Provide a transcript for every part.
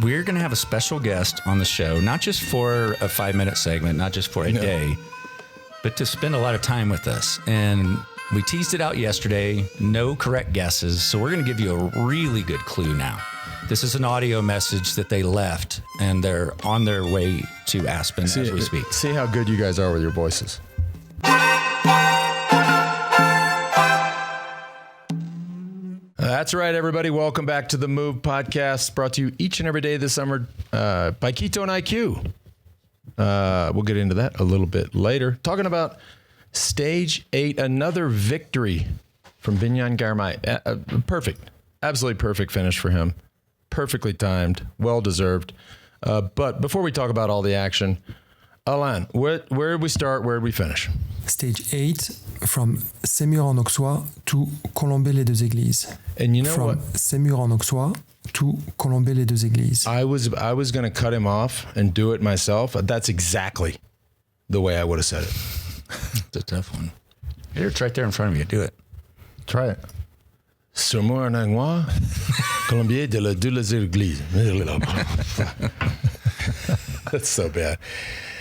we're going to have a special guest on the show, not just for a 5-minute segment, not just for a day, but to spend a lot of time with us. And we teased it out yesterday, no correct guesses. So we're going to give you a really good clue now. This is an audio message that they left, and they're on their way to Aspen as we speak. See how good you guys are with your voices. That's right, everybody. Welcome back to the Move podcast, brought to you each and every day this summer by Keto and IQ. We'll get into that a little bit later. Talking about Stage 8, another victory from Vinyan Garmai. Perfect. Absolutely perfect finish for him. Perfectly timed. Well-deserved. But before we talk about all the action, Alain, where did we start? Where did we finish? Stage 8, from Sémur-en-Auxois to Colombey-les-Deux-Églises. And you know from what? Sémur-en-Auxois to Colombey-les-Deux-Églises. I was going to cut him off and do it myself. That's exactly the way I would have said it. It's a tough one. Here, it's right there in front of you. Do it. Try it. Sémur-en-Auxois, Colombey-les-Deux-Églises. That's so bad.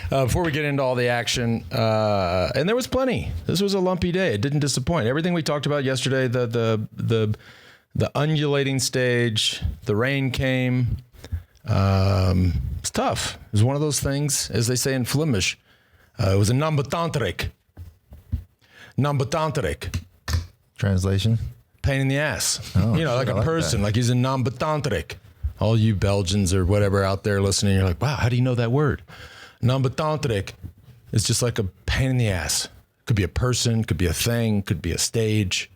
Before we get into all the action, and there was plenty. This was a lumpy day. It didn't disappoint. Everything we talked about yesterday, the undulating stage, the rain came. It's tough. It was one of those things, as they say in Flemish. It was a nambetanterik. Nambetanterik. Translation? Pain in the ass. Oh, like a person, like he's a nambetanterik. All you Belgians or whatever out there listening, you're like, wow, how do you know that word? Nambetanterik is just like a pain in the ass. Could be a person, could be a thing, could be a stage.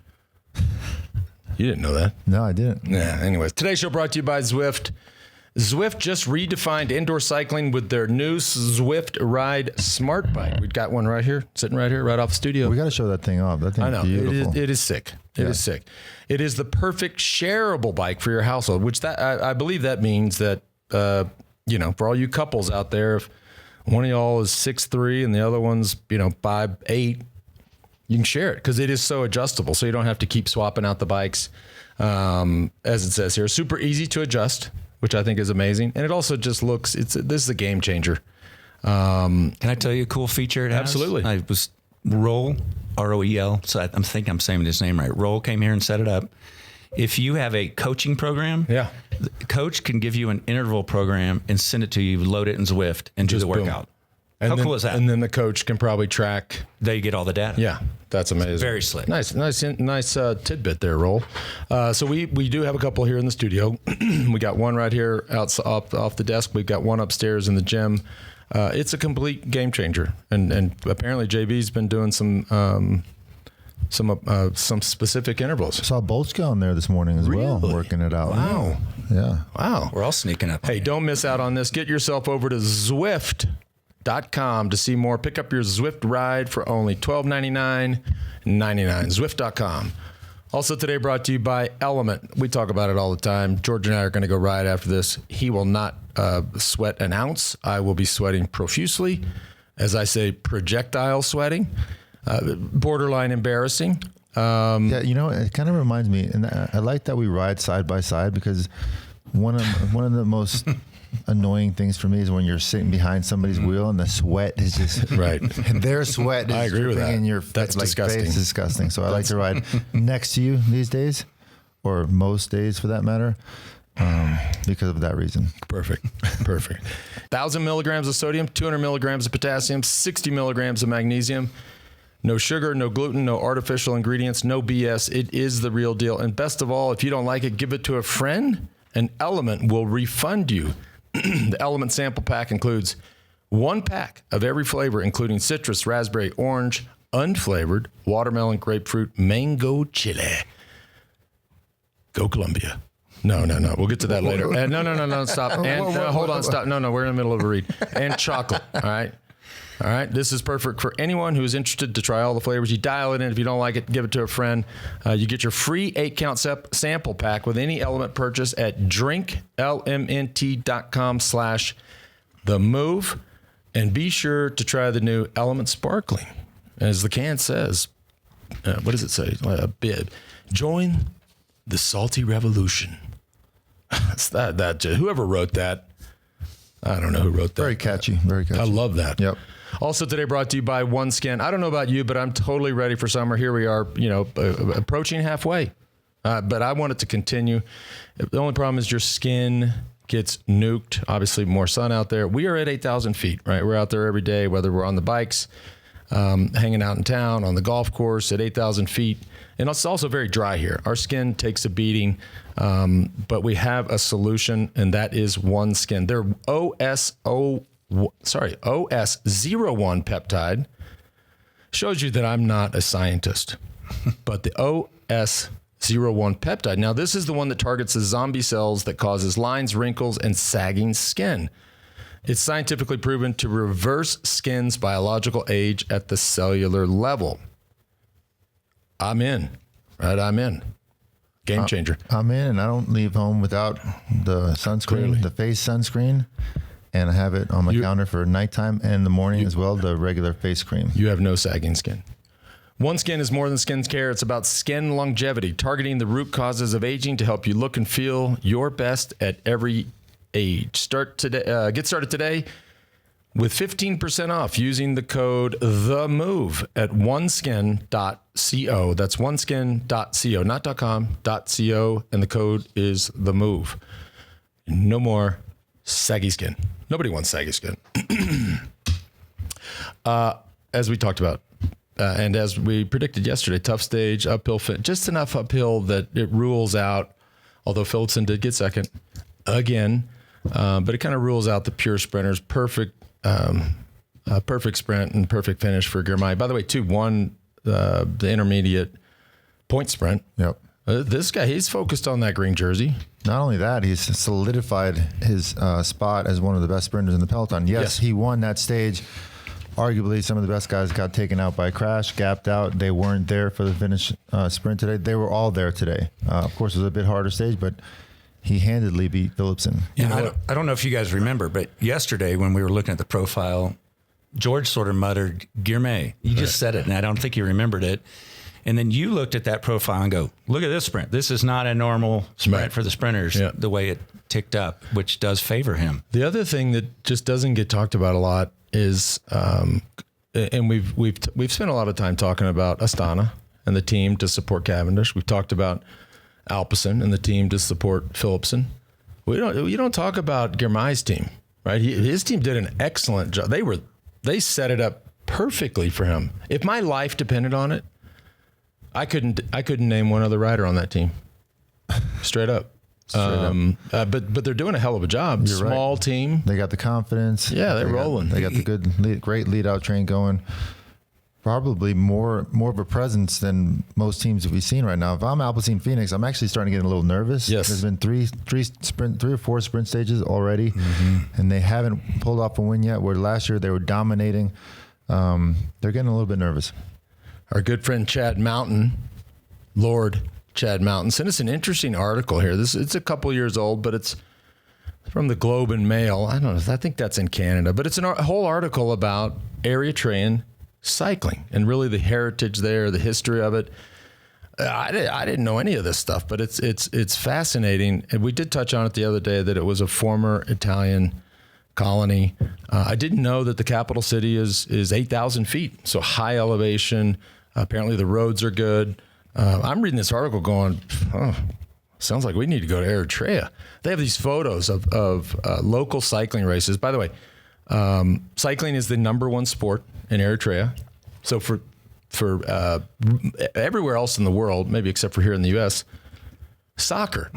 You didn't know that. No, I didn't. Yeah, anyways. Today's show brought to you by Zwift. Zwift just redefined indoor cycling with their new Zwift Ride smart bike. We've got one right here, sitting right here, right off the studio. We got to show that thing off. That thing's I know. beautiful. It is sick. It is sick. It is the perfect shareable bike for your household, which I believe that means that, for all you couples out there, if one of y'all is 6'3" and the other one's, 5'8", you can share it because it is so adjustable. So you don't have to keep swapping out the bikes. As it says here, super easy to adjust, which I think is amazing. And it also just looks, this is a game changer. Can I tell you a cool feature it has? Absolutely. I was Roll, R-O-E-L. So I'm thinking I'm saying his name right. Roll came here and set it up. If you have a coaching program, the coach can give you an interval program and send it to you, load it in Zwift, and do the workout. How cool is that? And then the coach can probably track. They get all the data. Yeah, that's amazing. Very slick. Nice tidbit there, Roll. So we do have a couple here in the studio. We got one right here off the desk. We've got one upstairs in the gym. It's a complete game changer, and apparently JB's been doing some specific intervals. I saw Boltzka on there this morning as well, working it out. Wow. Yeah. Wow. We're all sneaking up. Hey, don't miss out on this. Get yourself over to Zwift.com to see more. Pick up your Zwift Ride for only $12.99.99. Zwift.com. Also today brought to you by Element. We talk about it all the time. George and I are going to go ride after this. He will not sweat an ounce. I will be sweating profusely. As I say, projectile sweating. Borderline embarrassing. It kind of reminds me, and I like that we ride side by side, because one of the most annoying things for me is when you're sitting behind somebody's wheel and the sweat is just right. And their sweat is I agree with that. in your That's like, disgusting. face. It's disgusting. So I like to ride next to you these days, or most days for that matter, because of that reason. Perfect. 1,000 milligrams of sodium, 200 milligrams of potassium, 60 milligrams of magnesium. No sugar, no gluten, no artificial ingredients, no BS. It is the real deal. And best of all, if you don't like it, give it to a friend, and Element will refund you. The Element sample pack includes 1 pack of every flavor, including citrus, raspberry, orange, unflavored, watermelon, grapefruit, mango, chili. Go Colombia. No. We'll get to that later. No, stop. And hold on, stop. No, we're in the middle of a read. And chocolate, all right. This is perfect for anyone who is interested to try all the flavors. You dial it in. If you don't like it, give it to a friend. You get your free 8-count sample pack with any Element purchase at drinklmnt.com/TheMove. And be sure to try the new Element Sparkling. As the can says, what does it say? Bib. Join the salty revolution. Whoever wrote that, I don't know who wrote that. Very catchy. Very catchy. I love that. Yep. Also today brought to you by OneSkin. I don't know about you, but I'm totally ready for summer. Here we are, approaching halfway. But I want it to continue. The only problem is your skin gets nuked. Obviously, more sun out there. We are at 8,000 feet, right? We're out there every day, whether we're on the bikes, hanging out in town, on the golf course at 8,000 feet. And it's also very dry here. Our skin takes a beating, but we have a solution, and that is OneSkin. Their OS01 peptide shows you that I'm not a scientist, but the OS01 peptide. Now, this is the one that targets the zombie cells that causes lines, wrinkles, and sagging skin. It's scientifically proven to reverse skin's biological age at the cellular level. I'm in, right? I'm in. Game changer. I'm in, and I don't leave home without the sunscreen, Clearly. the face sunscreen, and I have it on my counter for nighttime and in the morning as well, the regular face cream. You have no sagging skin. OneSkin is more than skin care. It's about skin longevity, targeting the root causes of aging to help you look and feel your best at every age. Get started today with 15% off using the code THEMOVE at oneskin.co. That's oneskin.co, not .com, .co, and the code is THEMOVE. No more saggy skin. Nobody wants saggy skin. As we talked about, and as we predicted yesterday, tough stage, uphill fit, just enough uphill that it rules out, although Phillipson did get second again, but it kind of rules out the pure sprinters. Perfect sprint and perfect finish for Girmay. By the way, won the intermediate point sprint. Yep. This guy, he's focused on that green jersey. Not only that, he's solidified his spot as one of the best sprinters in the peloton. Yes, he won that stage. Arguably, some of the best guys got taken out by a crash, gapped out. They weren't there for the finish sprint today. They were all there today. Of course, it was a bit harder stage, but he handedly beat Phillipson. Yeah, I don't know if you guys remember, but yesterday when we were looking at the profile, George sort of muttered, Girmay. You just said it, and I don't think you remembered it. And then you looked at that profile and go, look at this sprint. This is not a normal sprint for the sprinters, the way it ticked up, which does favor him. The other thing that just doesn't get talked about a lot is, and we've spent a lot of time talking about Astana and the team to support Cavendish. We've talked about Alpecin and the team to support Phillipson. You don't talk about Girmay's team, right? His team did an excellent job. They set it up perfectly for him. If my life depended on it, I couldn't name one other rider on that team. Straight up. But they're doing a hell of a job. You're Small right. team. They got the confidence. Yeah, they're rolling. They got the great lead out train going. Probably more of a presence than most teams that we've seen right now. If I'm Alpecin Phoenix, I'm actually starting to get a little nervous. Yes. There's been three or four sprint stages already, and they haven't pulled off a win yet, where last year they were dominating. They're getting a little bit nervous. Our good friend Chad Mountain, Lord Chad Mountain, sent us an interesting article here. It's a couple years old, but it's from the Globe and Mail. I don't know. I think that's in Canada, but it's a whole article about Eritrean cycling and really the heritage there, the history of it. I didn't know any of this stuff, but it's fascinating. And we did touch on it the other day that it was a former Italian colony. I didn't know that the capital city is 8,000 feet, so high elevation. Apparently the roads are good. I'm reading this article going, sounds like we need to go to Eritrea. They have these photos of local cycling races. By the way, cycling is the #1 sport in Eritrea. So for everywhere else in the world, maybe except for here in the U.S., soccer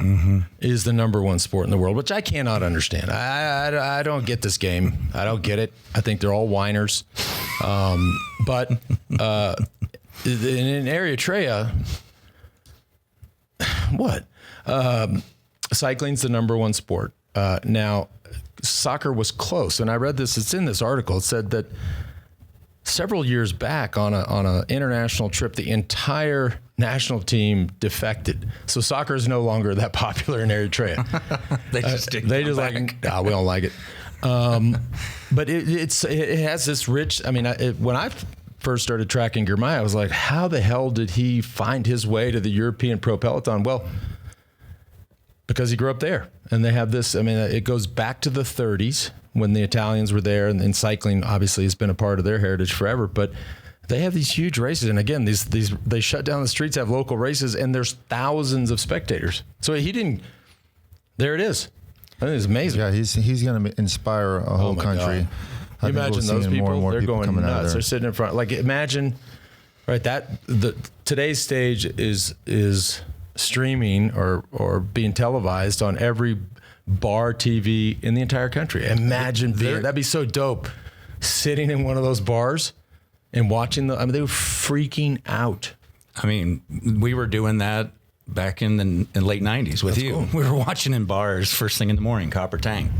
is the #1 sport in the world, which I cannot understand. I don't get this game. I don't get it. I think they're all whiners. But in Eritrea, what? Cycling's the #1 sport. Now, soccer was close, and I read this. It's in this article. It said that several years back on a international trip, the entire national team defected. So soccer is no longer that popular in Eritrea. They just we don't like it. But it has this rich. I mean, when I first started tracking Girmay, I was like, how the hell did he find his way to the European Pro Peloton? Well, because he grew up there. And they have this, I mean, it goes back to the 30s when the Italians were there, and cycling obviously has been a part of their heritage forever. But they have these huge races. And again, these they shut down the streets, have local races, and there's thousands of spectators. So there it is. I think it's amazing. Yeah, he's going to inspire a whole country. You imagine those people, they're going nuts. They're sitting in front. Like, imagine, right, today's stage is streaming or being televised on every bar TV in the entire country. Imagine that'd be so dope, sitting in one of those bars and watching they were freaking out. I mean, we were doing that back in the late 90s with you. Cool. We were watching in bars first thing in the morning, Copper Tank.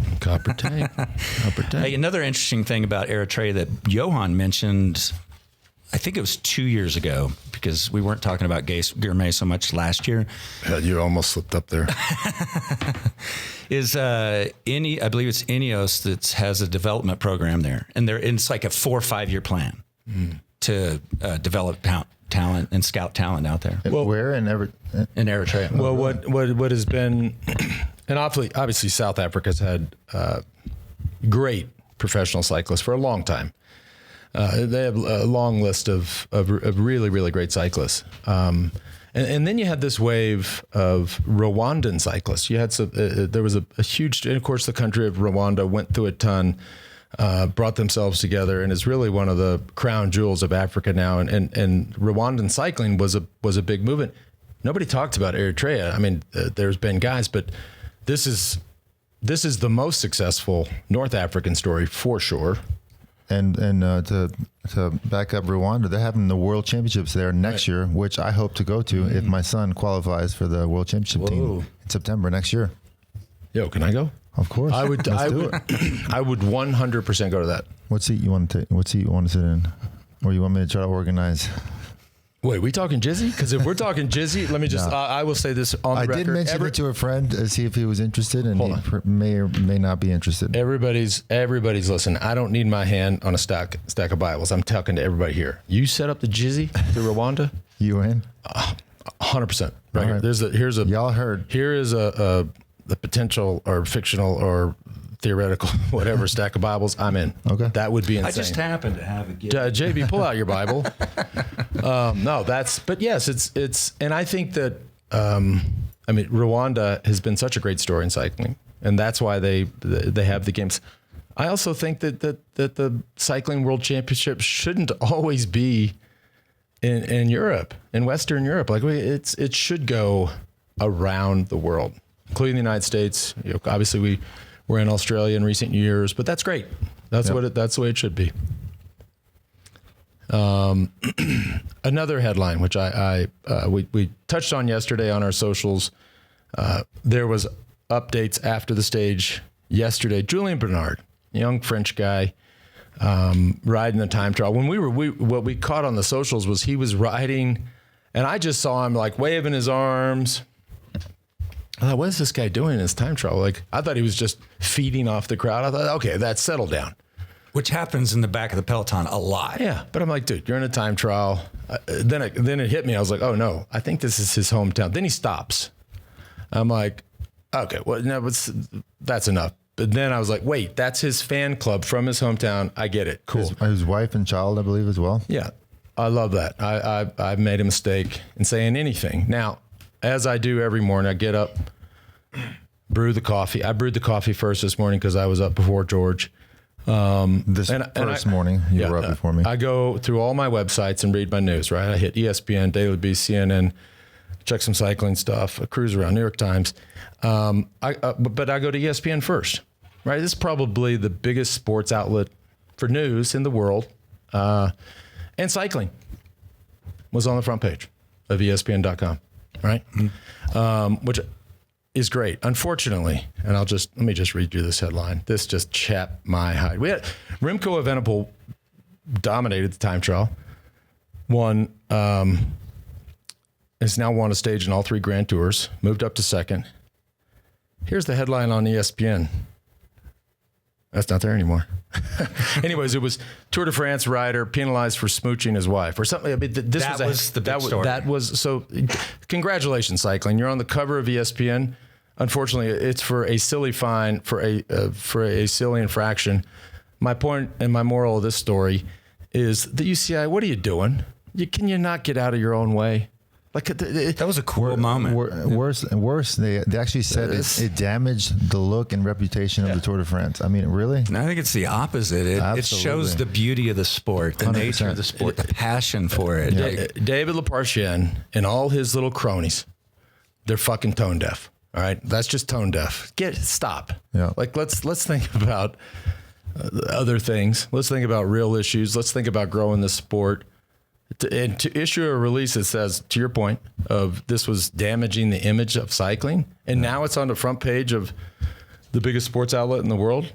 Hey, another interesting thing about Eritrea that Johan mentioned, I think it was 2 years ago, because we weren't talking about gourmet so much last year. Yeah, you almost slipped up there. Is I believe it's Ineos that has a development program there, and it's like a 4 or 5 year plan to develop talent and scout talent out there. Well, where in Eritrea? Well, what has been, and obviously South Africa's had great professional cyclists for a long time. They have a long list of really, really great cyclists. And then you had this wave of Rwandan cyclists. You had there was a huge, and of course the country of Rwanda went through a ton, brought themselves together, and is really one of the crown jewels of Africa now. And Rwandan cycling was a big movement. Nobody talked about Eritrea. I mean, there's been guys, but this is the most successful North African story for sure. And to back up Rwanda, they're having the World Championships there next year, which I hope to go to if my son qualifies for the World Championship team in September next year. Yo, can I go? Of course, I would. I would 100% go to that. What seat you want to take? What seat you want to sit in, or you want me to try to organize? Wait, we talking Jizzy? Because if we're talking Jizzy, let me just, I will say this on the record. I did mention it to a friend to see if he was interested, and he may or may not be interested. Everybody's listening. I don't need my hand on a stack of Bibles. I'm talking to everybody here. You set up the Jizzy to Rwanda? You in? 100%. Right here. Y'all heard. Here is the potential or fictional or theoretical, whatever stack of Bibles. I'm in. Okay. That would be insane. I just happen to have a gift. JB, pull out your Bible. But yes, it's, and I think that, Rwanda has been such a great story in cycling, and that's why they have the games. I also think that the cycling world championship shouldn't always be in Europe, in Western Europe. Like it should go around the world, including the United States. Obviously we're in Australia in recent years, but that's great. That's that's the way it should be. Another headline, which we touched on yesterday on our socials. There was updates after the stage yesterday. Julien Bernard, young French guy, riding the time trial. When what we caught on the socials was he was riding, and I just saw him like waving his arms. I thought, what is this guy doing in his time trial? Like, I thought he was just feeding off the crowd. I thought, okay, that's settled down. Which happens in the back of the peloton a lot. Yeah, but I'm like, dude, you're in a time trial. Then it hit me. I was like, oh no, I think this is his hometown. Then he stops. I'm like, okay, well, no, that's enough. But then I was like, wait, that's his fan club from his hometown. I get it. Cool. His wife and child, I believe, as well. Yeah, I love that. I've made a mistake in saying anything. Now, as I do every morning, I get up, brew the coffee. I brewed the coffee first this morning because I was up before George. First morning, you were up before me. I go through all my websites and read my news, right? I hit ESPN, Daily Beast, CNN, check some cycling stuff, a cruise around, New York Times. But I go to ESPN first, right? This is probably the biggest sports outlet for news in the world. And cycling was on the front page of ESPN.com, right? Which is great. Unfortunately, and let me just read you this headline. This just chapped my hide. We had Remco Evenepoel dominated the time trial. Has now won a stage in all 3 Grand Tours, moved up to second. Here's the headline on ESPN. That's not there anymore. Anyways, it was Tour de France rider penalized for smooching his wife or something. I mean, this was the big story. That was so. Congratulations, cycling! You're on the cover of ESPN. Unfortunately, it's for a silly fine, for a silly infraction. My point and my moral of this story is the UCI. What are you doing? Can you not get out of your own way? Like that was a cool moment. Worse. They actually said it damaged the look and reputation of the Tour de France. I mean, really? And I think it's the opposite. It shows the beauty of the sport, the 100%. Nature of the sport, the passion for it. Yeah. David Leparchian and all his little cronies, they're fucking tone deaf. All right, that's just tone deaf. Stop. Yeah. Like let's think about other things. Let's think about real issues. Let's think about growing the sport. And to issue a release that says, to your point, of this was damaging the image of cycling, and now it's on the front page of the biggest sports outlet in the world.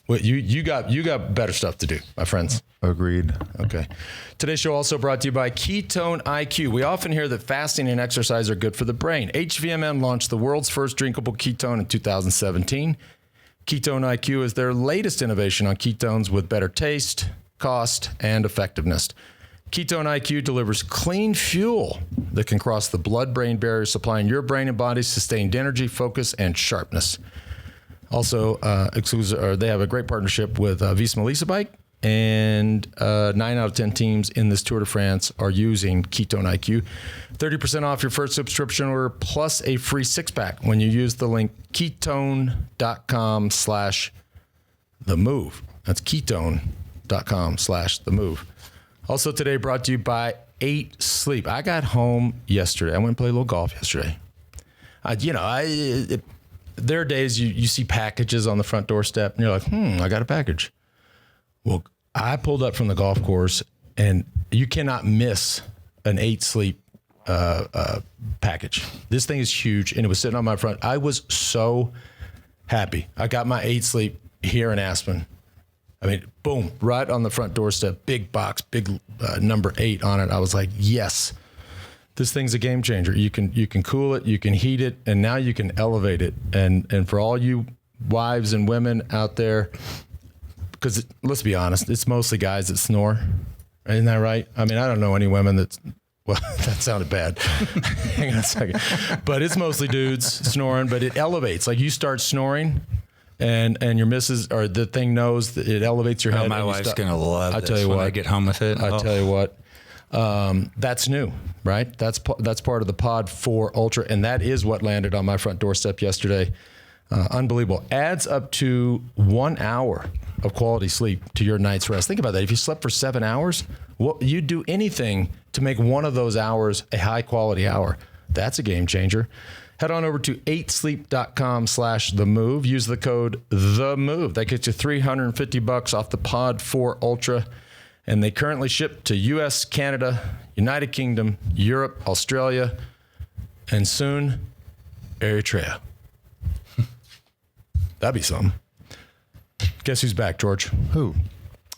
Well, you got better stuff to do, my friends. Agreed. Okay. Today's show also brought to you by Ketone IQ. We often hear that fasting and exercise are good for the brain. HVMN launched the world's first drinkable ketone in 2017. Ketone IQ is their latest innovation on ketones with better taste, cost, and effectiveness. Ketone IQ delivers clean fuel that can cross the blood-brain barrier, supplying your brain and body sustained energy, focus, and sharpness. Also, they have a great partnership with Visma Lease Bike, and 9 out of 10 teams in this Tour de France are using Ketone IQ. 30% off your first subscription order plus a free six-pack when you use the link ketone.com/themove. That's ketone.com/themove. Also today brought to you by 8 Sleep. I got home yesterday. I went and played a little golf yesterday. There are days you see packages on the front doorstep and you're like, I got a package. Well, I pulled up from the golf course and you cannot miss an 8 Sleep package. This thing is huge and it was sitting on my front. I was so happy. I got my 8 Sleep here in Aspen. I mean, boom, right on the front doorstep, big box, big number 8 on it. I was like, yes, this thing's a game changer. You can cool it, you can heat it, and now you can elevate it. And for all you wives and women out there, because let's be honest, it's mostly guys that snore. Isn't that right? I mean, I don't know any women that's, well, that sounded bad. Hang on a second. But it's mostly dudes snoring, but it elevates. Like you start snoring, and your missus or the thing knows that it elevates your head. My wife's gonna love this. I tell you when I get home with it. I tell you what, that's new, right? That's part of the Pod 4 Ultra, and that is what landed on my front doorstep yesterday. Unbelievable. Adds up to 1 hour of quality sleep to your night's rest. Think about that. If you slept for 7 hours, you'd do anything to make one of those hours a high quality hour. That's a game changer. Head on over to 8sleep.com/themove. Use the code THEMOVE. That gets you $350 off the Pod 4 Ultra. And they currently ship to US, Canada, United Kingdom, Europe, Australia, and soon Eritrea. That'd be something. Guess who's back, George? Who?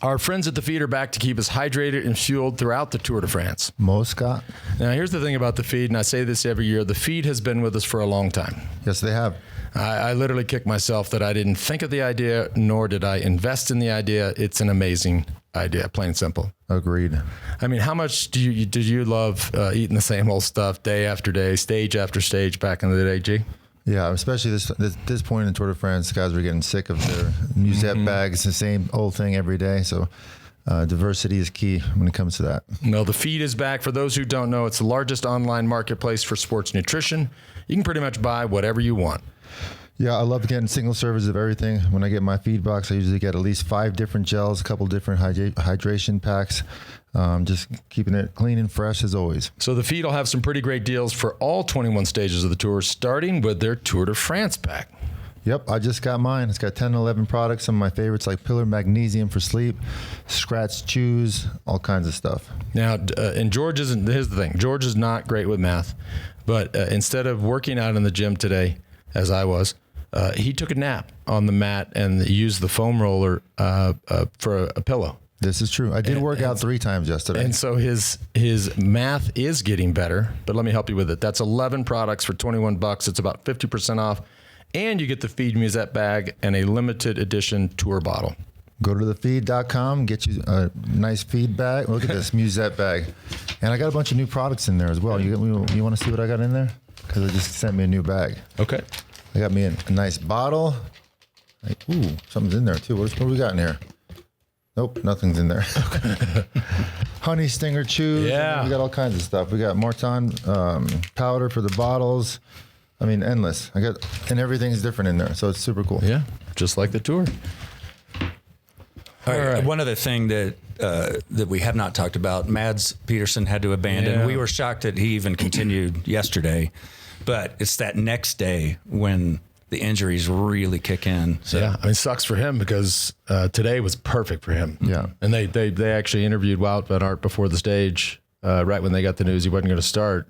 Our friends at the Feed are back to keep us hydrated and fueled throughout the Tour de France. Mosca. Now, here's the thing about the Feed, and I say this every year. The Feed has been with us for a long time. Yes, they have. I literally kick myself that I didn't think of the idea, nor did I invest in the idea. It's an amazing idea, plain and simple. Agreed. I mean, how much did you love eating the same old stuff day after day, stage after stage back in the day, G? Yeah, especially this point in Tour de France, guys were getting sick of their musette bags, the same old thing every day. So diversity is key when it comes to that. Well, the Feed is back. For those who don't know, it's the largest online marketplace for sports nutrition. You can pretty much buy whatever you want. Yeah, I love getting single serves of everything. When I get my feed box, I usually get at least 5 different gels, a couple different hydration packs. Just keeping it clean and fresh as always. So the Feed will have some pretty great deals for all 21 stages of the tour, starting with their Tour de France pack. Yep, I just got mine. It's got 10 to 11 products. Some of my favorites like Pillar Magnesium for sleep, Scratch Chews, all kinds of stuff. Now, and George isn't, here's the thing. George is not great with math, but instead of working out in the gym today, as I was, he took a nap on the mat and used the foam roller for a pillow. This is true. I did work out 3 times yesterday. And so his math is getting better, but let me help you with it. That's 11 products for $21. It's about 50% off. And you get the Feed Musette bag and a limited edition tour bottle. Go to thefeed.com, get you a nice feed bag. Look at this Musette bag. And I got a bunch of new products in there as well. You want to see what I got in there? because they just sent me a new bag. Okay. They got me a nice bottle. Like, ooh, something's in there too. What do we got in here? Nope, nothing's in there. Honey stinger chews. Yeah. We got all kinds of stuff. We got Martin powder for the bottles. I mean, endless. And everything's different in there, so it's super cool. Yeah, just like the tour. All right. One other thing that we have not talked about, Mads Peterson had to abandon. Yeah. We were shocked that he even continued yesterday, but it's that next day when the injuries really kick in. So. Yeah, I mean, it sucks for him because today was perfect for him. Yeah. And they actually interviewed Wout van Aert before the stage, right when they got the news he wasn't going to start.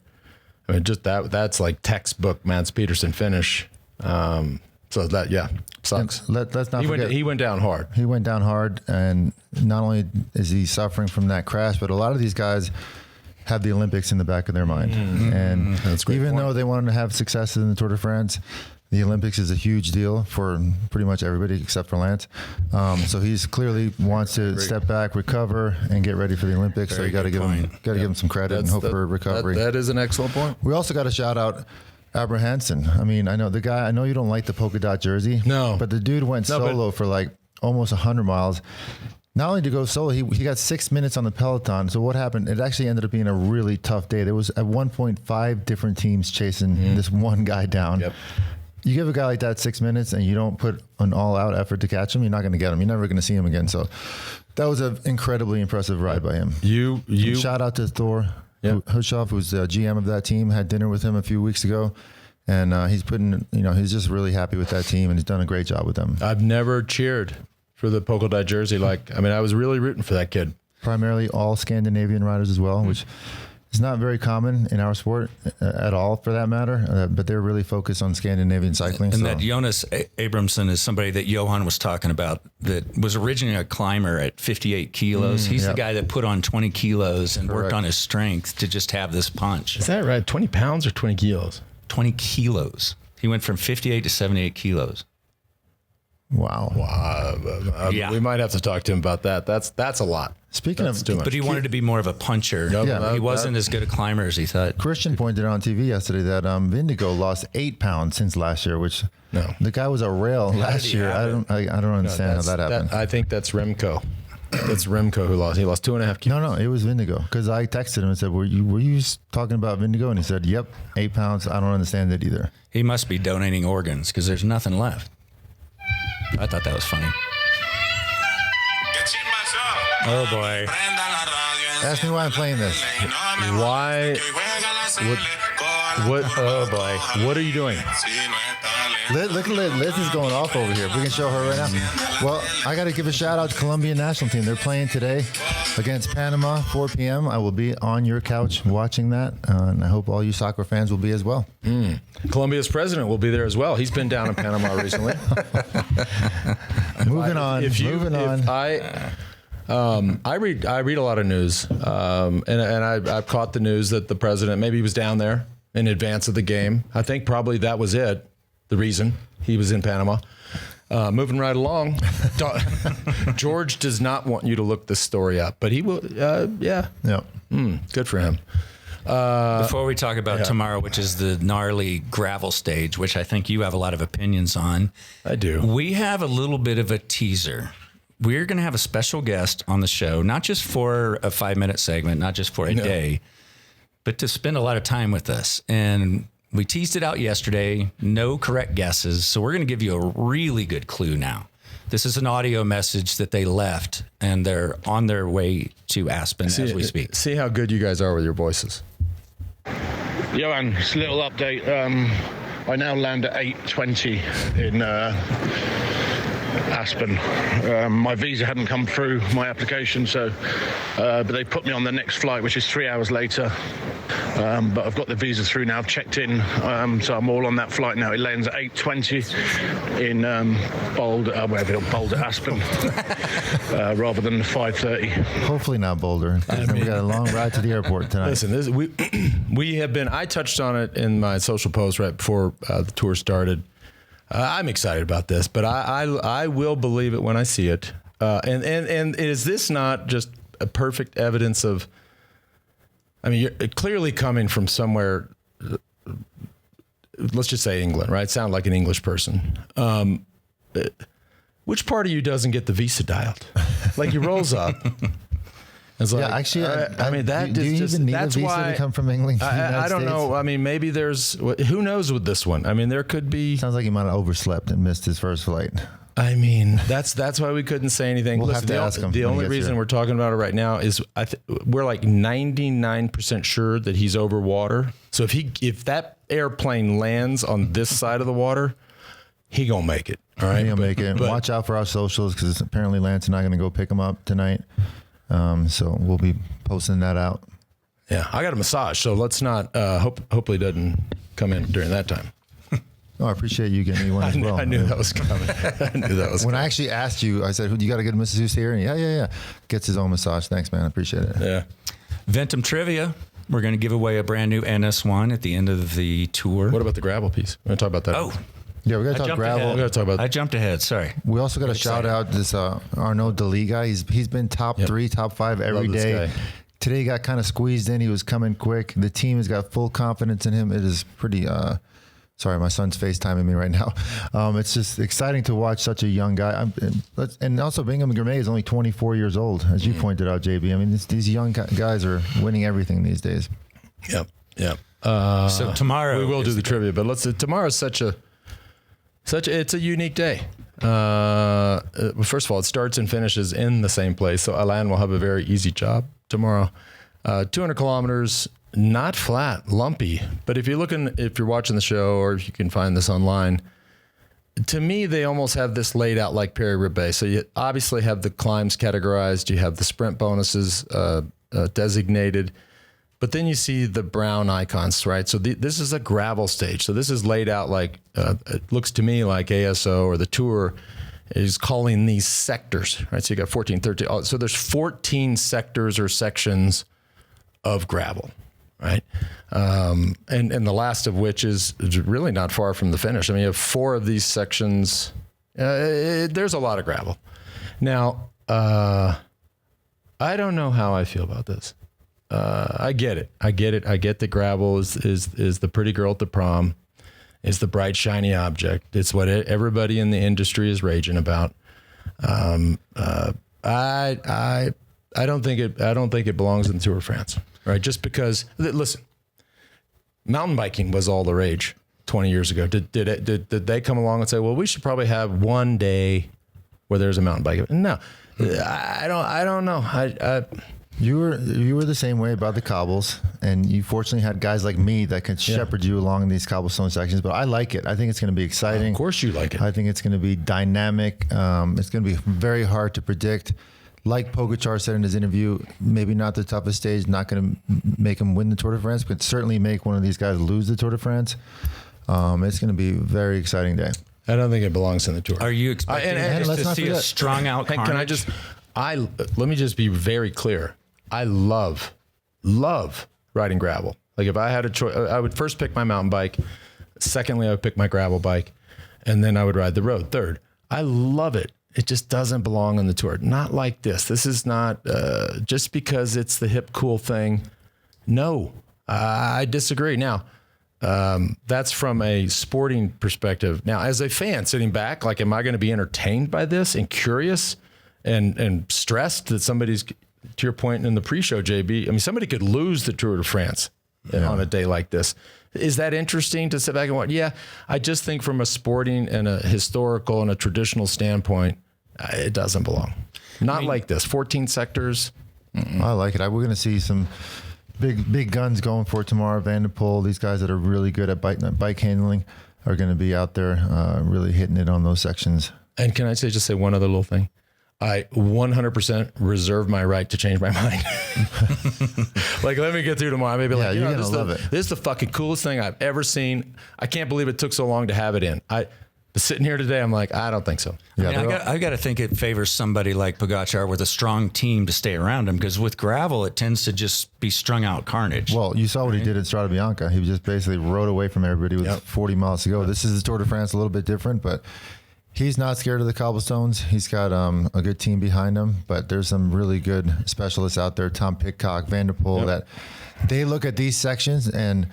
I mean, just that's like textbook Mads Peterson finish. So that, yeah, sucks. Let's not forget. He went down hard. He went down hard, and not only is he suffering from that crash, but a lot of these guys have the Olympics in the back of their mind. And That's a great even point. though they wanted to have successes in the Tour de France, the Olympics is a huge deal for pretty much everybody except for Lance. So he's clearly wants to step back, recover, and get ready for the Olympics. So you got to give him some credit and hope for recovery. That is an excellent point. We also got to shout out Abrahamsen. I mean, I know you don't like the polka dot jersey. No. But the dude went solo for like almost 100 miles. Not only to go solo, he got 6 minutes on the peloton. So what happened? It actually ended up being a really tough day. There was at one point 5 different teams chasing this one guy down. Yep. You give a guy like that 6 minutes and you don't put an all-out effort to catch him, you're not going to get him. You're never going to see him again. So that was an incredibly impressive ride by him. You Shout out to Thor. Yep. Hushoff, who's the GM of that team, had dinner with him a few weeks ago, and he's he's just really happy with that team, and he's done a great job with them. I've never cheered for the polka dot jersey. I was really rooting for that kid. Primarily all Scandinavian riders as well, which is not very common in our sport at all, for that matter. But they're really focused on Scandinavian cycling. And that Jonas Abramson is somebody that Johan was talking about that was originally a climber at 58 kilos. He's the guy that put on 20 kilos and worked on his strength to just have this punch. Is that right? 20 pounds or 20 kilos? 20 kilos. He went from 58 to 78 kilos. Wow. Yeah. We might have to talk to him about that. That's a lot. Speaking That's of, too much. But he wanted to be more of a puncher. Yeah. He wasn't as good a climber as he thought. Christian pointed out on TV yesterday that Vindigo lost 8 pounds since last year, which the guy was a rail last year. I don't understand how that happened. I think that's Remco. That's Remco who lost. He lost 2.5 kilos. No, it was Vindigo, because I texted him and said, were you talking about Vindigo? And he said, yep, 8 pounds. I don't understand it either. He must be donating organs because there's nothing left. I thought that was funny. Oh boy. Ask me why I'm playing this. Why? What? Oh boy. What are you doing? Look at Liz. Liz is going off over here. If we can show her right now. Well, I got to give a shout out to Colombian national team. They're playing today against Panama, 4 p.m. I will be on your couch watching that, and I hope all you soccer fans will be as well. Colombia's president will be there as well. He's been down in Panama recently. Moving on. I read a lot of news, and I've caught the news that the president maybe he was down there in advance of the game. I think probably that was it. The reason he was in Panama. Moving right along, George does not want you to look this story up, but he will. Yeah. Good for him. Before we talk about tomorrow, which is the gnarly gravel stage, which I think you have a lot of opinions on. I do. We have a little bit of a teaser. We're going to have a special guest on the show, not just for a 5-minute segment, not just for a day, but to spend a lot of time with us. And we teased it out yesterday. No correct guesses. So we're going to give you a really good clue now. This is an audio message that they left, and they're on their way to Aspen as we speak. See how good you guys are with your voices. Johan, just a little update. I now land at 8:20 in Aspen. My visa hadn't come through, my application, so but they put me on the next flight, which is 3 hours later. But I've got the visa through now, I've checked in, so I'm all on that flight now. It lands at 8:20 in Boulder, Aspen, rather than 5:30. Hopefully not Boulder. We got a long ride to the airport tonight. Listen, we have been. I touched on it in my social post right before the tour started. I'm excited about this, but I will believe it when I see it. And is this not just a perfect evidence of? I mean, you're clearly coming from somewhere let's just say England, right? Sound like an English person. Which part of you doesn't get the visa dialed? Like he rolls up. It's like, Yeah, actually, I mean, that do you just, even need a that's visa why to come from England to the United I don't States? know. I mean, maybe there's, who knows with this one? I mean, there could be. Sounds like he might have overslept and missed his first flight. I mean, that's why we couldn't say anything. We'll Listen, have to ask him the when he only gets reason here. we're talking about it right now is we're like 99% sure that he's over water. So if that airplane lands on this side of the water, he gonna make it. All right, He'll make it. Watch out for our socials because apparently Lance and I are going to go pick him up tonight. So we'll be posting that out. Yeah, I got a massage, so let's not. Hopefully, it doesn't come in during that time. Oh, I appreciate you getting me one as well. I knew that was coming. I knew that was. When I actually asked you, I said, "You got a good masseuse here?" And yeah. Gets his own massage. Thanks, man. I appreciate it. Yeah. Ventum Trivia. We're going to give away a brand new NS1 at the end of the tour. What about the gravel piece? We're gonna talk about that. Oh, Yeah, we got to talk jumped gravel. ahead. We gotta talk about- I jumped ahead. Sorry. We also got to shout out this Arnaud Delis guy. He's been top 3, top 5 every Love this day. guy. Today he got kind of squeezed in. He was coming quick. The team has got full confidence in him. It is pretty. Sorry, my son's FaceTiming me right now. It's just exciting to watch such a young guy. And also Bingham Gourmet is only 24 years old, as you pointed out, JB. I mean, these young guys are winning everything these days. Yep. So tomorrow we will do the trivia, but tomorrow's it's a unique day. First of all, it starts and finishes in the same place, so Alain will have a very easy job tomorrow. 200 kilometers, not flat, lumpy. But if you're watching the show, or if you can find this online, to me they almost have this laid out like Paris-Roubaix. So you obviously have the climbs categorized, you have the sprint bonuses designated. But then you see the brown icons, right? So this is a gravel stage. So this is laid out like, it looks to me like ASO or the Tour is calling these sectors, right? So you got 14, 13. So there's 14 sectors or sections of gravel, right? And the last of which is really not far from the finish. I mean, you have 4 of these sections. There's a lot of gravel. Now, I don't know how I feel about this. I get it. I get that gravel is the pretty girl at the prom, is the bright shiny object. It's what everybody in the industry is raging about. I don't think it belongs in the Tour de France, right? Just because, listen, mountain biking was all the rage 20 years ago. Did they come along and say, well, we should probably have one day where there's a mountain bike? No, I don't know. You were the same way about the cobbles, and you fortunately had guys like me that could shepherd you along these cobblestone sections. But I like it. I think it's going to be exciting. Of course you like it. I think it's going to be dynamic. It's going to be very hard to predict. Like Pogacar said in his interview, maybe not the toughest stage, not going to make him win the Tour de France, but certainly make one of these guys lose the Tour de France. It's going to be a very exciting day. I don't think it belongs in the Tour. Are you expecting let's to not see a forget. strung out Hey, carnage? let me just be very clear. I love riding gravel. Like if I had a choice, I would first pick my mountain bike. Secondly, I would pick my gravel bike, and then I would ride the road. Third, I love it. It just doesn't belong on the Tour. Not like this. This is not just because it's the hip, cool thing. No, I disagree. Now, that's from a sporting perspective. Now, as a fan sitting back, like, am I going to be entertained by this and curious and stressed that somebody's, to your point in the pre-show, JB, I mean, somebody could lose the Tour de France on a day like this. Is that interesting to sit back and watch? Yeah, I just think from a sporting and a historical and a traditional standpoint, it doesn't belong. Not like this. 14 sectors. I like it. We're going to see some big guns going for it tomorrow. Van der Poel, these guys that are really good at bike handling are going to be out there really hitting it on those sections. And can I just say one other little thing? I 100% reserve my right to change my mind. Like, let me get through tomorrow. Maybe Yeah, you're going to love it. This is the fucking coolest thing I've ever seen. I can't believe it took so long to have it in. Sitting here today, I'm like, I don't think so. Yeah, I got to think it favors somebody like Pogacar with a strong team to stay around him, because with gravel, it tends to just be strung out carnage. Well, you saw what he did at Strada Bianca. He just basically rode away from everybody with 40 miles to go. This is the Tour de France, a little bit different, but he's not scared of the cobblestones. He's got a good team behind him, but there's some really good specialists out there, Tom Pidcock, Van der Poel, that they look at these sections and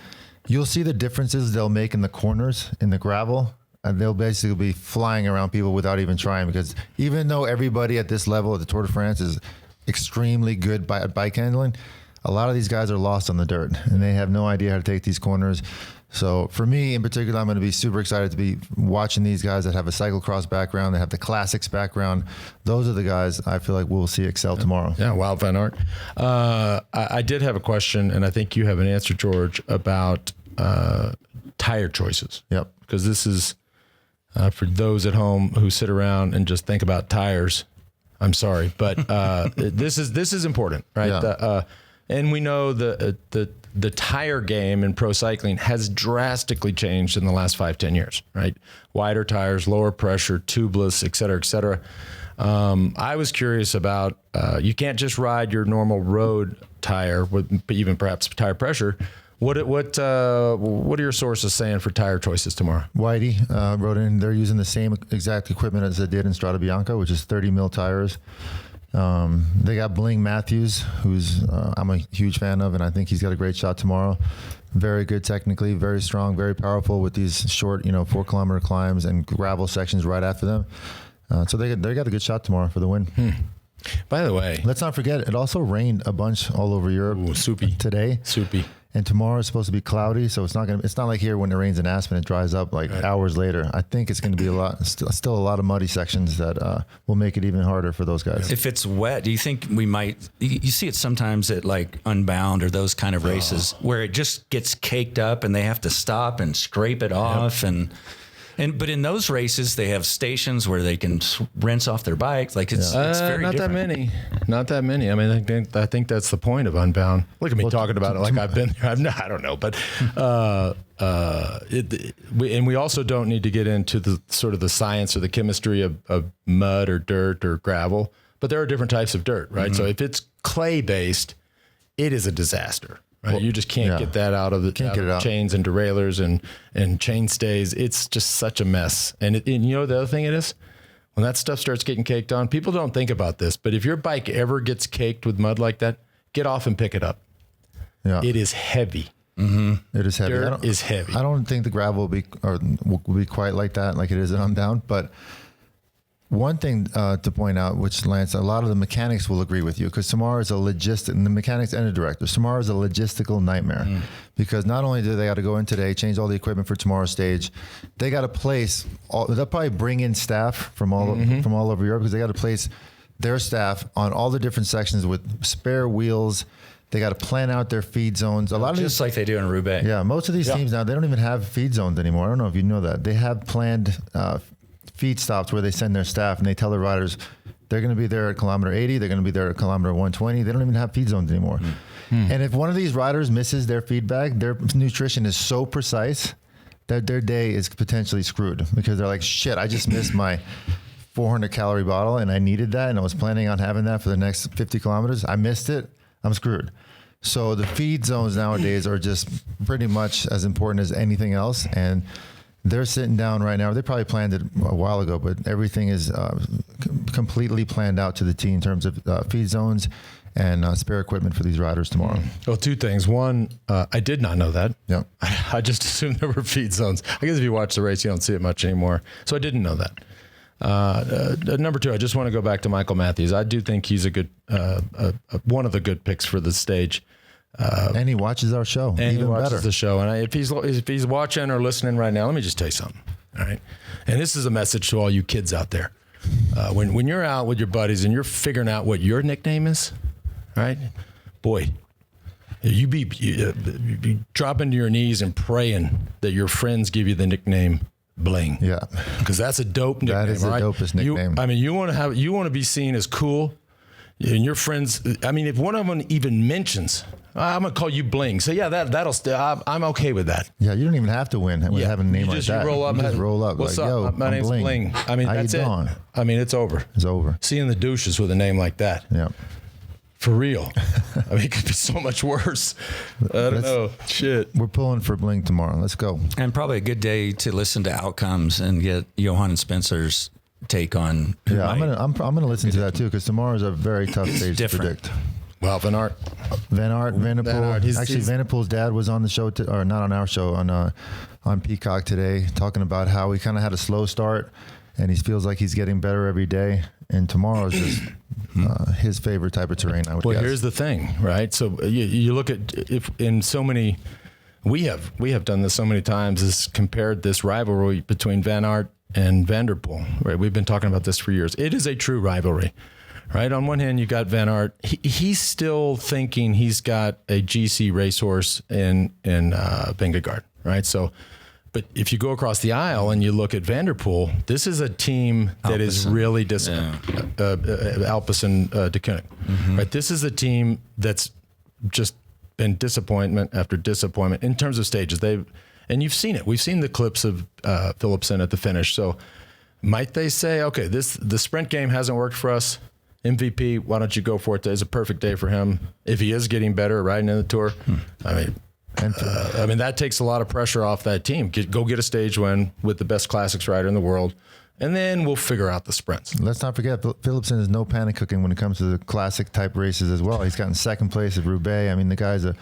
You'll see the differences they'll make in the corners, in the gravel. And they'll basically be flying around people without even trying, because even though everybody at this level at the Tour de France is extremely good at bike handling, a lot of these guys are lost on the dirt and they have no idea how to take these corners. So for me in particular, I'm going to be super excited to be watching these guys that have a cyclocross background, they have the classics background. Those are the guys I feel like we'll see excel tomorrow. Yeah, Wout van Aert. I did have a question, and I think you have an answer, George, about tire choices. Yep. Because this is... for those at home who sit around and just think about tires, I'm sorry, but this is important, right? Yeah. And we know the tire game in pro cycling has drastically changed in the last 5-10 years, right? Wider tires, lower pressure, tubeless, et cetera, et cetera. I was curious about you can't just ride your normal road tire with even perhaps tire pressure. What are your sources saying for tire choices tomorrow? Whitey wrote in, they're using the same exact equipment as they did in Strada Bianca, which is 30 mil tires. They got Bling Matthews, who's I'm a huge fan of, and I think he's got a great shot tomorrow. Very good technically, very strong, very powerful with these short, 4-kilometer climbs and gravel sections right after them. So they got a good shot tomorrow for the win. By the way, let's not forget, it also rained a bunch all over Europe today. Soupy. And tomorrow is supposed to be cloudy, so it's not like here when it rains in Aspen, it dries up hours later. I think it's going to be still a lot of muddy sections that will make it even harder for those guys. If it's wet, do you think we might? You see it sometimes at like Unbound or those kind of races where it just gets caked up and they have to stop and scrape it off but in those races they have stations where they can rinse off their bikes. Like it's very not different. Not that many. I mean, I think that's the point of Unbound. Look at me talking about it like I've been there. I don't know, but we also don't need to get into the sort of the science or the chemistry of mud or dirt or gravel. But there are different types of dirt, right? Mm-hmm. So if it's clay based, it is a disaster. Right? Well, you just can't get that out of the chains and derailleurs and chain stays. It's just such a mess. And the other thing it is, when that stuff starts getting caked on, people don't think about this, but if your bike ever gets caked with mud like that, get off and pick it up. Yeah. It is heavy. Mm-hmm. It is heavy. Dirt is heavy. I don't think the gravel will be quite like that, like it is at Unbound, but one thing to point out, which Lance, a lot of the mechanics will agree with you, because tomorrow is and the mechanics and the directors, tomorrow is a logistical nightmare, because not only do they got to go in today, change all the equipment for tomorrow's stage, they got to place they'll probably bring in staff from all over Europe, because they got to place their staff on all the different sections with spare wheels. They got to plan out their feed zones. A lot of just like they do in Roubaix. Yeah, most of these teams now, they don't even have feed zones anymore. I don't know if you know that. They have planned feed stops where they send their staff and they tell the riders they're going to be there at kilometer 80, they're going to be there at kilometer 120. They don't even have feed zones anymore. And if one of these riders misses their feedback, their nutrition is so precise that their day is potentially screwed, because they're like, shit, I just missed my 400 calorie bottle and I needed that and I was planning on having that for the next 50 kilometers. I missed it. I'm screwed. So the feed zones nowadays are just pretty much as important as anything else. And they're sitting down right now. They probably planned it a while ago, but everything is completely planned out to the T in terms of feed zones and spare equipment for these riders tomorrow. Well, two things. One, I did not know that. Yeah. I just assumed there were feed zones. I guess if you watch the race, you don't see it much anymore. So I didn't know that. Number two, I just want to go back to Michael Matthews. I do think he's a good, one of the good picks for the stage. And he watches our show. And even he watches better. the show. And if he's watching or listening right now, let me just tell you something. All right. And this is a message to all you kids out there. When you're out with your buddies and you're figuring out what your nickname is, all right, boy, you be dropping to your knees and praying that your friends give you the nickname Bling. Yeah. Because that's a dope nickname. That is the dopest nickname. You want to be seen as cool. And your friends, if one of them even mentions, I'm going to call you Bling. So yeah, that'll I'm okay with that. Yeah, you don't even have to win when you have a name like that. You roll up. You just roll up. What's like, up? yo, My name's Bling. How that's you it. doing? It's over. It's over. Seeing the douches with a name like that. Yeah. For real. It could be so much worse. I don't know. Shit. We're pulling for Bling tomorrow. Let's go. And probably a good day to listen to Outcomes and get Johan and Spencer's take on. Yeah, I'm gonna listen to that too, because tomorrow is a very tough stage to predict. Well, Van Aert, Vanderpool. Actually, Vanderpool's dad was on the show, or not on our show, on Peacock today, talking about how he kind of had a slow start, and he feels like he's getting better every day. And tomorrow is just his favorite type of terrain, I would guess. Well, here's the thing, right? So you look at, if in so many, we have done this so many times, is compared this rivalry between Van Aert and Vanderpool, right? We've been talking about this for years. It is a true rivalry, right? On one hand, you got Van Aert. He's still thinking he's got a GC racehorse in Vingegaard, right? So, but if you go across the aisle and you look at Vanderpool, this is a team that is really disciplined. Alpecin, De Koenig, right? This is a team that's just been disappointment after disappointment in terms of stages. And you've seen it. We've seen the clips of Philipsen at the finish. So might they say, okay, the sprint game hasn't worked for us. MVP, why don't you go for it? Today's a perfect day for him. If he is getting better riding in the Tour, I mean, that takes a lot of pressure off that team. Go get a stage win with the best classics rider in the world, and then we'll figure out the sprints. Let's not forget, Philipsen is no panic cooking when it comes to the classic type races as well. He's gotten second place at Roubaix. I mean, the guy's a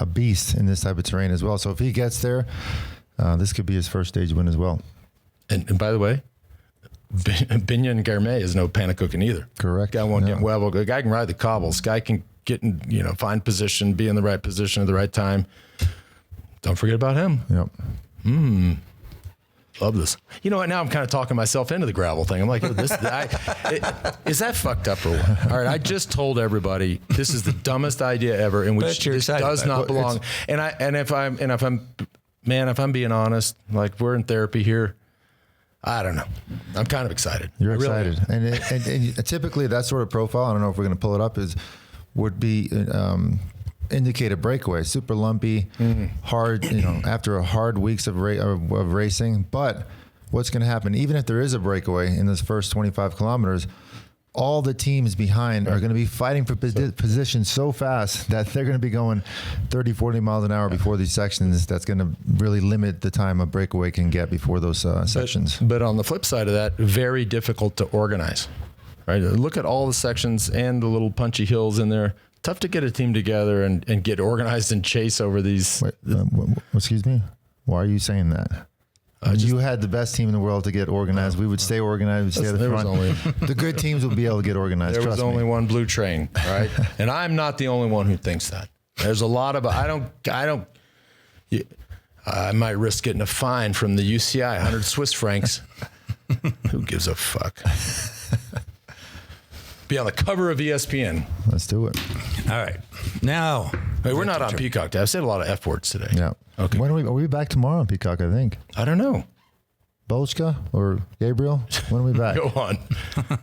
beast in this type of terrain as well. So if he gets there, this could be his first stage win as well. And by the way, Binion Garmet is no panic cooking either. Correct. Guy won't get well. The guy can ride the cobbles. Guy can get in, find position, be in the right position at the right time. Don't forget about him. Yep. Love this. You know what? Now I'm kind of talking myself into the gravel thing. I'm like, is that fucked up or what? All right, I just told everybody this is the dumbest idea ever, in which this does not belong. And if I'm being honest, like, we're in therapy here. I don't know. I'm kind of excited. You're excited, and typically that sort of profile, I don't know if we're going to pull it up, would be indicate a breakaway, super lumpy, hard. After a hard weeks of racing. But what's going to happen, even if there is a breakaway in this first 25 kilometers, all the teams behind are going to be fighting for position so fast that they're going to be going 30, 40 miles an hour before these sections. That's going to really limit the time a breakaway can get before those sections. But on the flip side of that, very difficult to organize, right? Look at all the sections and the little punchy hills in there. Tough to get a team together and get organized and chase over these. Wait, excuse me? Why are you saying that? You had the best team in the world to get organized. We would stay organized. We'd stay at the front. The good teams would be able to get organized. There was only one blue train, right? And I'm not the only one who thinks that. There's a lot of, I might risk getting a fine from the UCI, 100 Swiss francs. Who gives a fuck? Be on the cover of ESPN. Let's do it. All right. Now, we're not on Peacock today. I've said a lot of F words today. Yeah. Okay. When are we back tomorrow on Peacock, I think? I don't know. Bolchka or Gabriel? When are we back? Go on.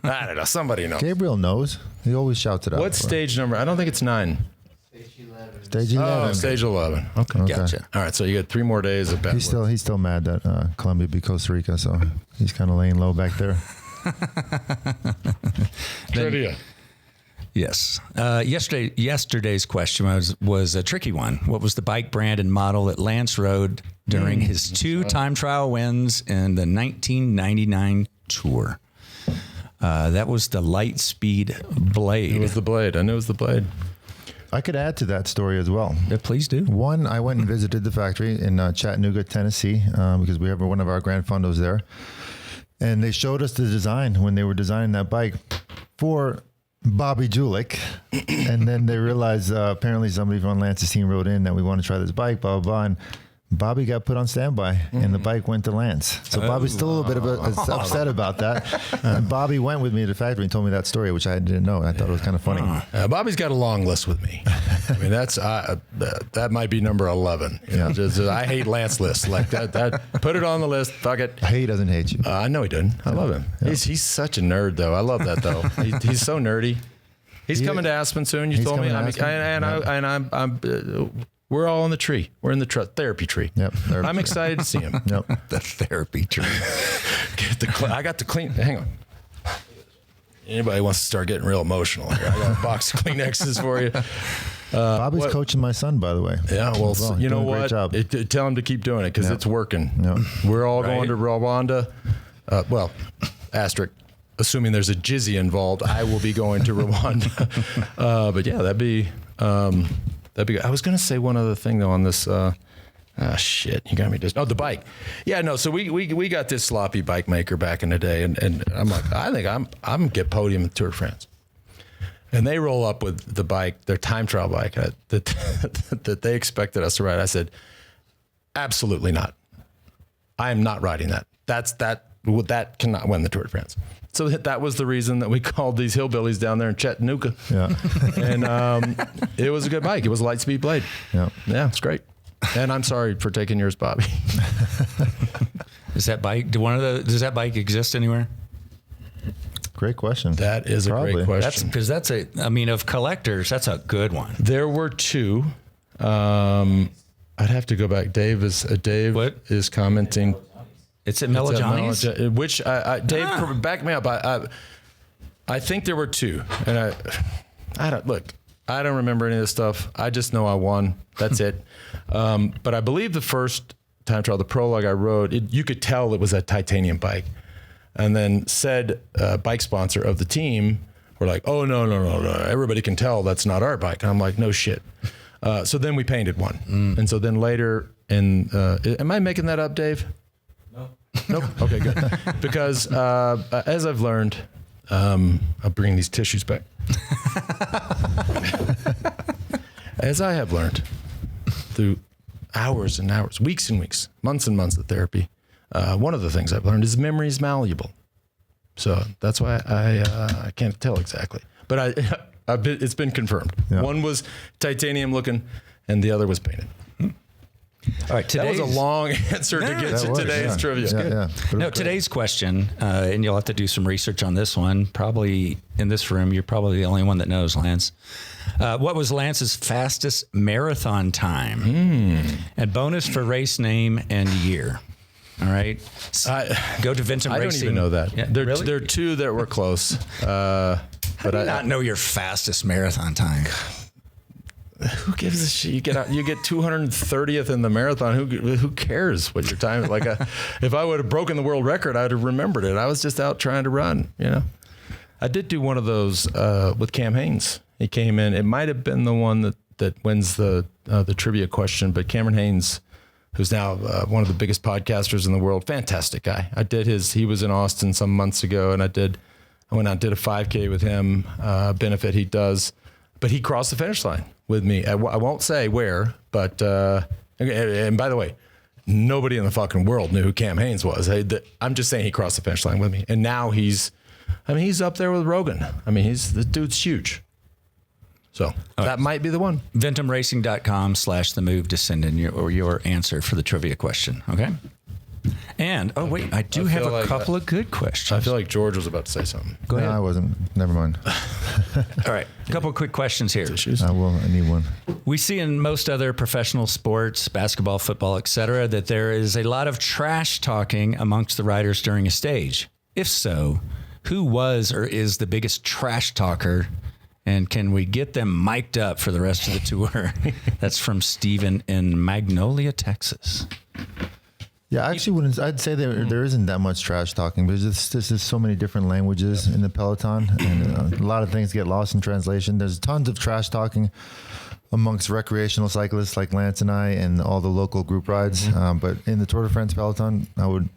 I don't know. Somebody knows. Gabriel knows. He always shouts it out. What stage number? I don't think it's 9. Stage 11. Oh, stage 11. Okay. Gotcha. All right. So you got 3 more days of bad He's still mad that Colombia beat Costa Rica, so he's kind of laying low back there. Trivia. Yes. Yesterday's question was a tricky one. What was the bike brand and model that Lance rode during his 2 time trial wins in the 1999 Tour? That was the Lightspeed Blade. It was the Blade. I knew it was the Blade. I could add to that story as well. Yeah, please do. One, I went and visited the factory in Chattanooga, Tennessee, because we have one of our Grand Fondos there. And they showed us the design when they were designing that bike for Bobby Julich. And then they realized apparently somebody from Lance's team wrote in that we want to try this bike, blah, blah, blah. And Bobby got put on standby, and the bike went to Lance. So Bobby's still a little bit upset about that. And Bobby went with me to the factory and told me that story, which I didn't know. I thought it was kind of funny. Bobby's got a long list with me. I mean, that might be number 11. I hate Lance lists like that. Put it on the list. Fuck it. He doesn't hate you. I know he doesn't. I love him. Yeah. He's such a nerd, though. I love that, though. He's so nerdy. He's coming to Aspen soon. You told me. We're all in the tree. We're in the therapy tree. Yep. I'm excited to see him. Yep. The therapy tree. I got the clean. Hang on. Anybody wants to start getting real emotional here? I got a box of Kleenexes for you. Bobby's coaching my son, by the way. Yeah, well, you know what? Tell him to keep doing it because it's working. Yep. We're all going to Rwanda. Asterisk. assuming there's a jizzy involved, I will be going to Rwanda. But yeah, that'd be good. I was going to say one other thing though on this. Shit, you got me just. Oh, the bike. Yeah, no. So we got this sloppy bike maker back in the day, and I'm like, I think I'm gonna get podium at Tour de France. And they roll up with the bike, their time trial bike that they expected us to ride. I said, absolutely not. I am not riding that. That cannot win the Tour de France. So that was the reason that we called these hillbillies down there in Chattanooga. Yeah. And it was a good bike. It was a light speed blade. Yeah. Yeah, it's great. And I'm sorry for taking yours, Bobby. Does that bike exist anywhere? Great question. That is Probably. a great question. Because of collectors, that's a good one. There were two. I'd have to go back. Dave is commenting. It's at Melajani's? Dave, back me up. I think there were two, and I don't remember any of this stuff. I just know I won. That's it. But I believe the first time trial, the prologue I rode, you could tell it was a titanium bike. And then said bike sponsor of the team were like, oh, no. Everybody can tell that's not our bike. And I'm like, no shit. So then we painted one. And so then later, am I making that up, Dave? No. Nope. Okay, good. Because as I've learned, I'll bring these tissues back. As I have learned through hours and hours, weeks and weeks, months and months of therapy, one of the things I've learned is memory is malleable. So that's why I can't tell exactly. But it's been confirmed. Yeah. One was titanium looking and the other was painted. All right, that was a long answer to get to today's trivia. Yeah. No, today's question, and you'll have to do some research on this one. Probably in this room, you're probably the only one that knows, Lance. What was Lance's fastest marathon time? And bonus for race name and year. All right. Go to Vinton Racing. I don't even know that. Yeah, there are two that were close. How do you not know your fastest marathon time? Who gives a shit? You get 230th in the marathon. Who cares what your time is? Like if I would have broken the world record, I'd have remembered it. I was just out trying to run, I did do one of those with Cam Haines. He came in. It might have been the one that wins the trivia question, but Cameron Haines, who's now one of the biggest podcasters in the world, fantastic guy. He was in Austin some months ago, and I went out and did a 5K with him, benefit he does, but he crossed the finish line with me. I won't say where, but, and by the way, nobody in the fucking world knew who Cam Haines was. I'm just saying he crossed the finish line with me. And now he's up there with Rogan. The dude's huge. So that might be the one. VintumRacing.com/TheMove to send in your answer for the trivia question. Okay. And, I do have a couple of good questions. I feel like George was about to say something. Go ahead. No, I wasn't. Never mind. All right. A couple of quick questions here. I need one. We see in most other professional sports, basketball, football, etc., that there is a lot of trash talking amongst the riders during a stage. If so, who was or is the biggest trash talker? And can we get them mic'd up for the rest of the tour? That's from Steven in Magnolia, Texas. Yeah, actually, I'd say there isn't that much trash talking, but there's just so many different languages in the peloton, and a lot of things get lost in translation. There's tons of trash talking amongst recreational cyclists like Lance and I, and all the local group rides. But in the Tour de France peloton, I wouldn't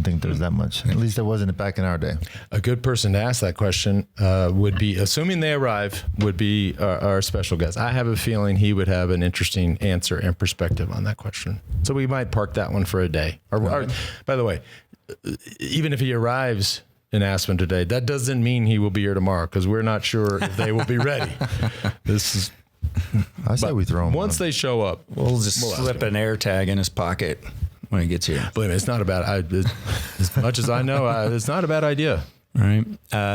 think there's that much. At least there wasn't back in our day. A good person to ask that question would be, assuming they arrive, would be our special guest. I have a feeling he would have an interesting answer and perspective on that question. So we might park that one for a day. Or by the way, even if he arrives in Aspen today, that doesn't mean he will be here tomorrow, because we're not sure if they will be ready. I say we throw them. Once they show up, we'll slip an air tag in his pocket when he gets here. Believe me, it's not a bad. As much as I know, it's not a bad idea. All right.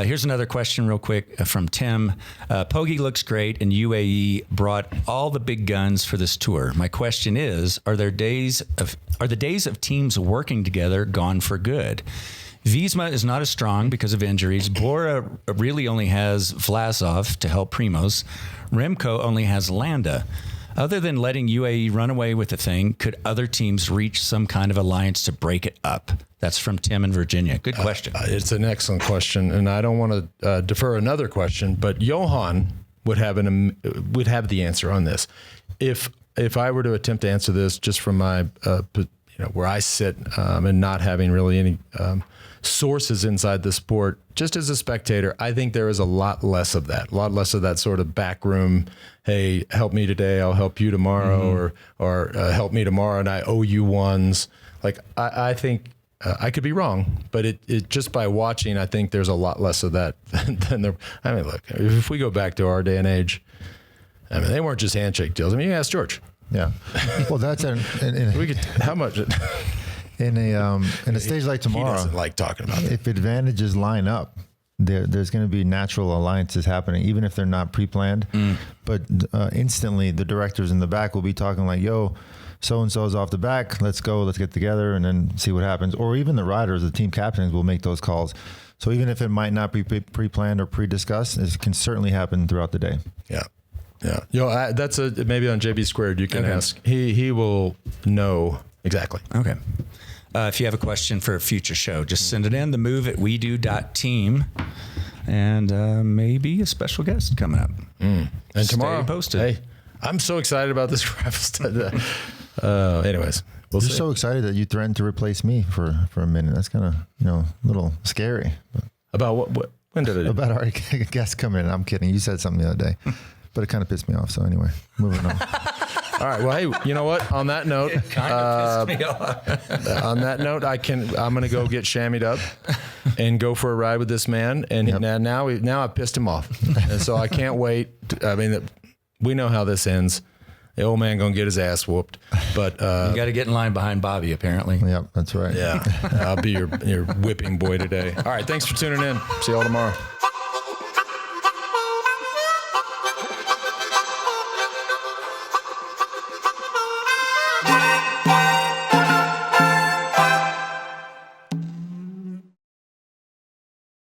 Here's another question real quick from Tim. Poggi looks great, and UAE brought all the big guns for this tour. My question is, are the days of teams working together gone for good? Visma is not as strong because of injuries. Bora really only has Vlasov to help Primoz. Remco only has Landa. Other than letting UAE run away with the thing, could other teams reach some kind of alliance to break it up? That's from Tim in Virginia. Good question. It's an excellent question, and I don't want to defer another question, but Johan would have the answer on this. If I were to attempt to answer this just from my where I sit and not having really any sources inside the sport, just as a spectator, I think there is a lot less of that sort of backroom, hey, help me today, I'll help you tomorrow, or help me tomorrow and I owe you ones. Like, I think I could be wrong, but it just by watching, I think there's a lot less of that than there. I mean, look, if we go back to our day and age, I mean, they weren't just handshake deals. I mean, you ask George. Yeah. Well, that's how much in a stage like tomorrow. He doesn't like talking about it. If advantages line up, there's going to be natural alliances happening, even if they're not pre-planned. But instantly, the directors in the back will be talking like, "Yo, so and so is off the back. Let's go. Let's get together and then see what happens." Or even the riders, the team captains, will make those calls. So even if it might not be pre-planned or pre-discussed, it can certainly happen throughout the day. Yeah. Yeah. That's maybe on JB Squared. You can ask. He will know exactly. Okay. If you have a question for a future show, just send it in. TheMove@wedo.team, and maybe a special guest coming up. And tomorrow, stay posted. Hey, I'm so excited about this gravel. Anyways, we'll see. So excited that you threatened to replace me for a minute. That's kind of a little scary. About what? When did it? About our guest coming in. I'm kidding. You said something the other day, but it kind of pissed me off. So anyway, moving on. All right. Well, hey, you know what? On that note, I'm going to go get shammied up and go for a ride with this man. And now I pissed him off, and so I can't wait. I mean, we know how this ends. The old man going to get his ass whooped, but you got to get in line behind Bobby, apparently. Yep, that's right. Yeah, I'll be your whipping boy today. All right. Thanks for tuning in. See you all tomorrow.